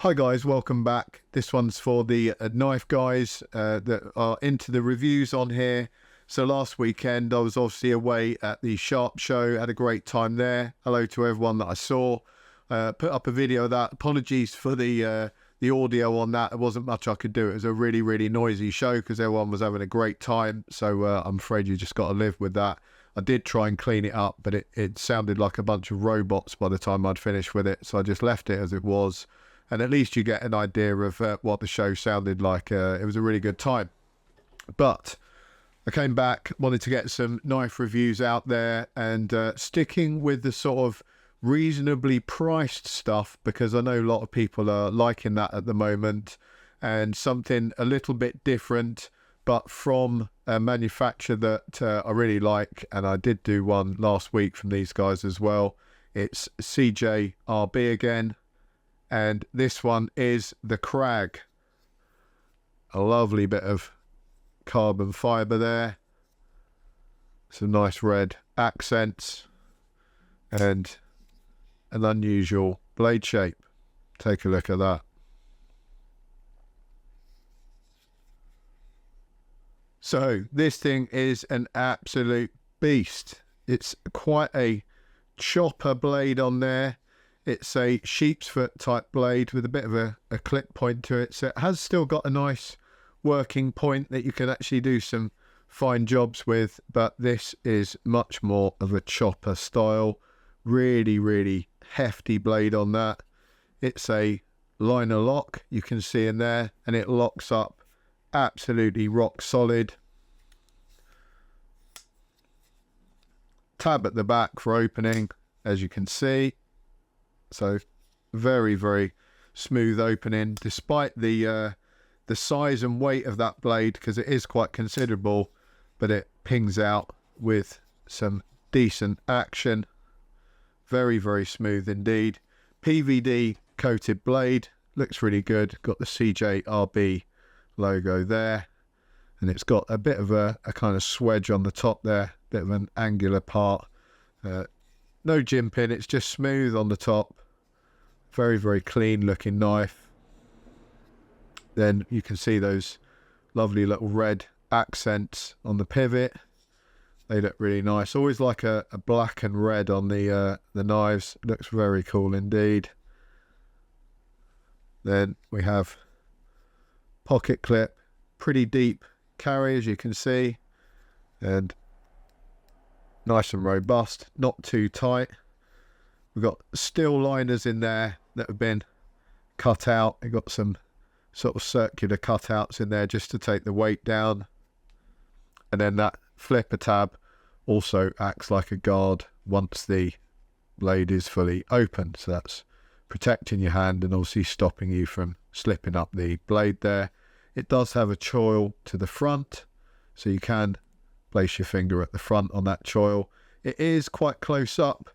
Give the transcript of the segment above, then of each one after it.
Hi guys, welcome back. This one's for the knife guys that are into the reviews on here. So last weekend I was obviously away at the Sharp Show, had a great time there. Hello to everyone that I saw. Put up a video of that. Apologies for the audio on that. There wasn't much I could do. It was a really noisy show because everyone was having a great time. So I'm afraid you just got to live with that. I did try and clean it up, but it sounded like a bunch of robots by the time I'd finished with it. So I just left it as it was. And at least you get an idea of what the show sounded like. It was a really good time. But I came back, wanted to get some knife reviews out there, and sticking with the sort of reasonably priced stuff, because I know a lot of people are liking that at the moment, and something a little bit different, but from a manufacturer that I really like. And I did do one last week from these guys as well. It's CJRB again. And this one is the Krag. A lovely bit of carbon fibre there. Some nice red accents. And an unusual blade shape. Take a look at that. So this thing is an absolute beast. It's quite a chopper blade on there. It's a sheep's foot type blade with a bit of a clip point to it. So it has still got a nice working point that you can actually do some fine jobs with. But this is much more of a chopper style. Really hefty blade on that. It's a liner lock, you can see in there. And it locks up absolutely rock solid. Tab at the back for opening, as you can see. So very smooth opening, despite the size and weight of that blade, because it is quite considerable, but it pings out with some decent action. Very smooth indeed. PVD coated blade, looks really good. Got the CJRB logo there, and it's got a bit of a kind of swedge on the top there, bit of an angular part. No jimping, it's just smooth on the top. Very clean looking knife. Then you can see those lovely little red accents on the pivot. They look really nice. Always like a black and red on the knives. Looks very cool indeed. Then we have pocket clip. Pretty deep carry, as you can see. And nice and robust, not too tight. We've got steel liners in there that have been cut out. We've got some sort of circular cutouts in there just to take the weight down. And then that flipper tab also acts like a guard once the blade is fully open. So that's protecting your hand and obviously stopping you from slipping up the blade there. It does have a choil to the front, so you can place your finger at the front on that choil. It is quite close up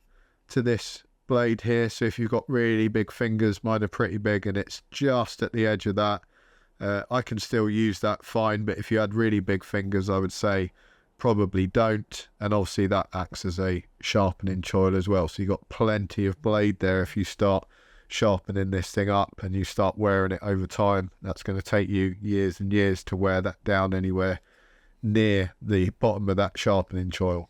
to this blade here, so if you've got really big fingers, mine are pretty big and it's just at the edge of that, I can still use that fine. But if you had really big fingers, I would say probably don't. And obviously that acts as a sharpening choil as well, so you've got plenty of blade there. If you start sharpening this thing up and you start wearing it over time, that's going to take you years and years to wear that down anywhere near the bottom of that sharpening choil.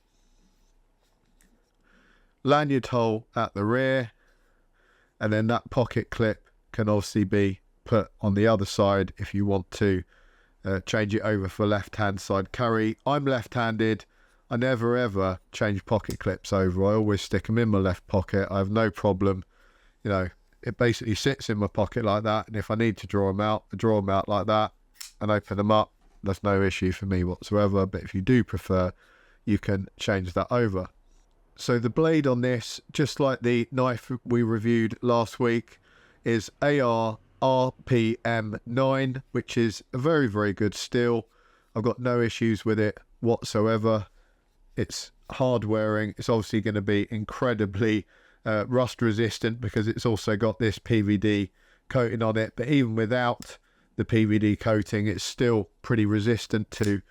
Lanyard hole at the rear, and then that pocket clip can obviously be put on the other side if you want to change it over for left hand side carry. I'm left-handed. I never ever change pocket clips over. I always stick them in my left pocket. I have no problem, you know, it basically sits in my pocket like that, and if I need to draw them out, I draw them out like that and open them up. That's no issue for me whatsoever. But if you do prefer, you can change that over. So the blade on this, just like the knife we reviewed last week, is AR RPM9, which is a very good steel. I've got no issues with it whatsoever. It's hard wearing. It's obviously going to be incredibly rust resistant because it's also got this PVD coating on it. But even without the PVD coating, it's still pretty resistant to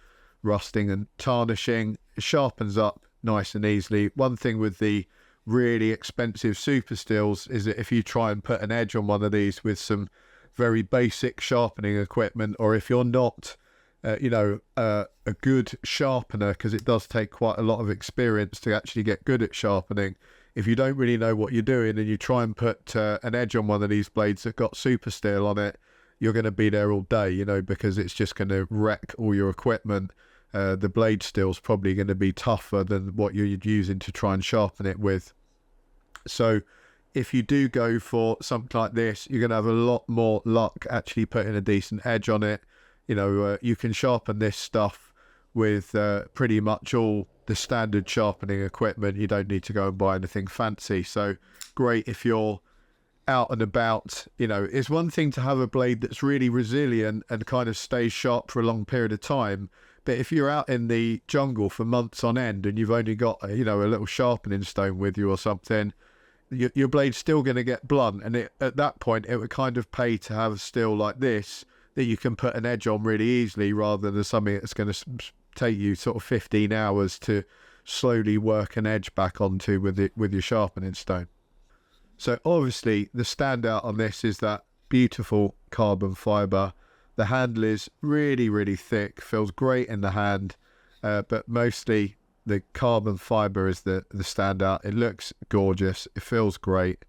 rusting and tarnishing. It sharpens up nice and easily. One thing with the really expensive super steels is that if you try and put an edge on one of these with some very basic sharpening equipment, or if you're not a good sharpener, because it does take quite a lot of experience to actually get good at sharpening. If you don't really know what you're doing and you try and put an edge on one of these blades that got super steel on it, you're going to be there all day, because it's just going to wreck all your equipment. The blade steel's probably going to be tougher than what you're using to try and sharpen it with. So if you do go for something like this, you're going to have a lot more luck actually putting a decent edge on it. You can sharpen this stuff with pretty much all the standard sharpening equipment. You don't need to go and buy anything fancy. So great if you're out and about. It's one thing to have a blade that's really resilient and kind of stays sharp for a long period of time. But if you're out in the jungle for months on end and you've only got, a little sharpening stone with you or something, your blade's still going to get blunt. And at that point, it would kind of pay to have a steel like this that you can put an edge on really easily, rather than something that's going to take you sort of 15 hours to slowly work an edge back onto with your sharpening stone. So obviously the standout on this is that beautiful carbon fibre. The handle is really, really thick, feels great in the hand, but mostly the carbon fibre is the standout. It looks gorgeous, it feels great.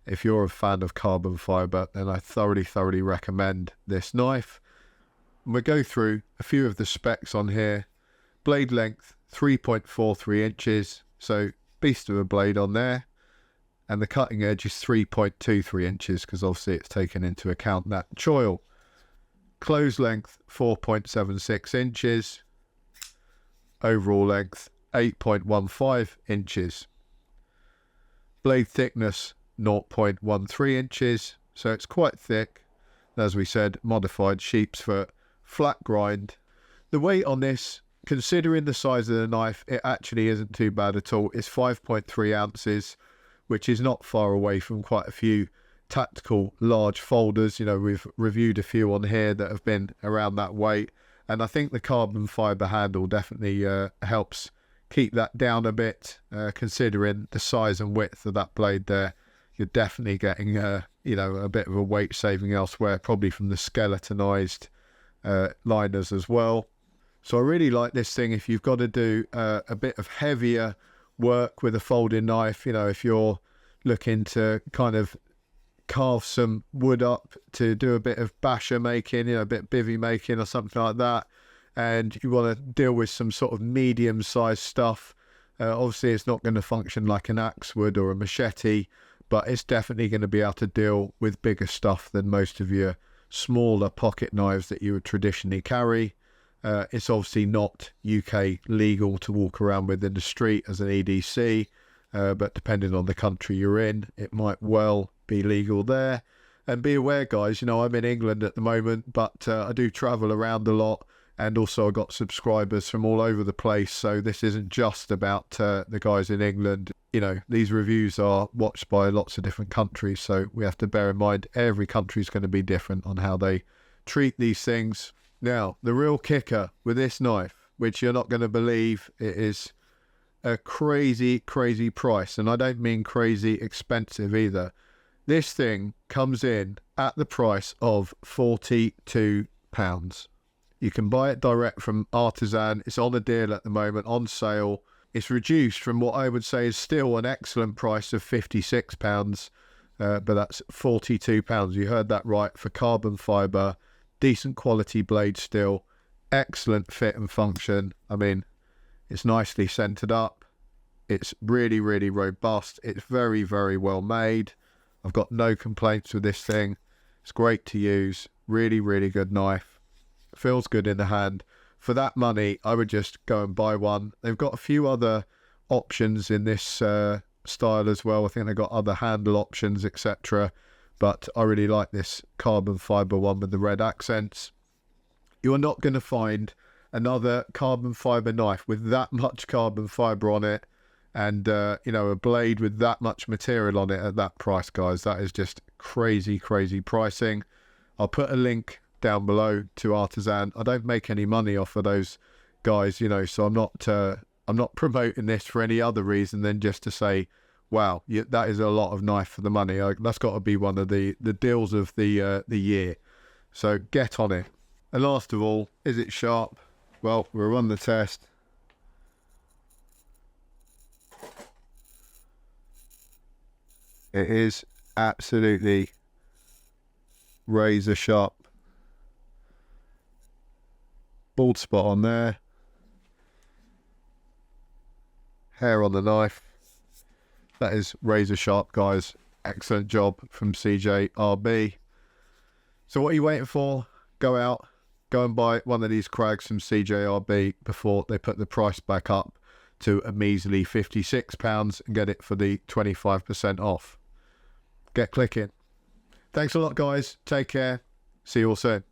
If you're a fan of carbon fibre, then I thoroughly recommend this knife. We'll go through a few of the specs on here. Blade length 3.43 inches, so beast of a blade on there. And the cutting edge is 3.23 inches, because obviously it's taken into account that choil. Close length 4.76 inches. Overall length 8.15 inches. Blade thickness 0.13 inches, so it's quite thick. As we said, modified sheep's foot, flat grind. The weight on this, considering the size of the knife, it actually isn't too bad at all. It's 5.3 ounces, which is not far away from quite a few tactical large folders. We've reviewed a few on here that have been around that weight, and I think the carbon fibre handle definitely helps keep that down a bit, considering the size and width of that blade there. You're definitely getting a bit of a weight saving elsewhere, probably from the skeletonized liners as well. So I really like this thing if you've got to do a bit of heavier work with a folding knife. If you're looking to kind of carve some wood up to do a bit of basher making, a bit of bivvy making or something like that, and you want to deal with some sort of medium-sized stuff. Obviously, it's not going to function like an axe would or a machete, but it's definitely going to be able to deal with bigger stuff than most of your smaller pocket knives that you would traditionally carry. It's obviously not UK legal to walk around with in the street as an EDC, but depending on the country you're in, it might well be legal there. And be aware, guys, I'm in England at the moment, but I do travel around a lot, and also I've got subscribers from all over the place, so this isn't just about the guys in England. These reviews are watched by lots of different countries, so we have to bear in mind every country is going to be different on how they treat these things. Now, the real kicker with this knife, which you're not going to believe, it is a crazy price, and I don't mean crazy expensive either. This thing comes in at the price of £42. You can buy it direct from Artisan. It's on a deal at the moment, on sale. It's reduced from what I would say is still an excellent price of £56, but that's £42. You heard that right, for carbon fibre, decent quality blade steel, excellent fit and function. I mean, it's nicely centered up. It's really robust. It's very well made. I've got no complaints with this thing. It's great to use. Really good knife. Feels good in the hand. For that money, I would just go and buy one. They've got a few other options in this style as well. I think they've got other handle options, etc. But I really like this carbon fibre one with the red accents. You're not going to find another carbon fibre knife with that much carbon fibre on it, and a blade with that much material on it at that price, guys. That is just crazy pricing. I'll put a link down below to Artisan. I don't make any money off of those guys, so I'm not promoting this for any other reason than just to say wow, that is a lot of knife for the money. That's got to be one of the deals of the year. So get on it. And last of all, is it sharp? Well, we'll run the test. It is absolutely razor sharp. Bald spot on there. Hair on the knife. That is razor sharp, guys. Excellent job from CJRB. So what are you waiting for? Go out, go and buy one of these Krags from CJRB before they put the price back up to a measly £56 and get it for the 25% off. Get clicking. Thanks a lot, guys. Take care. See you all soon.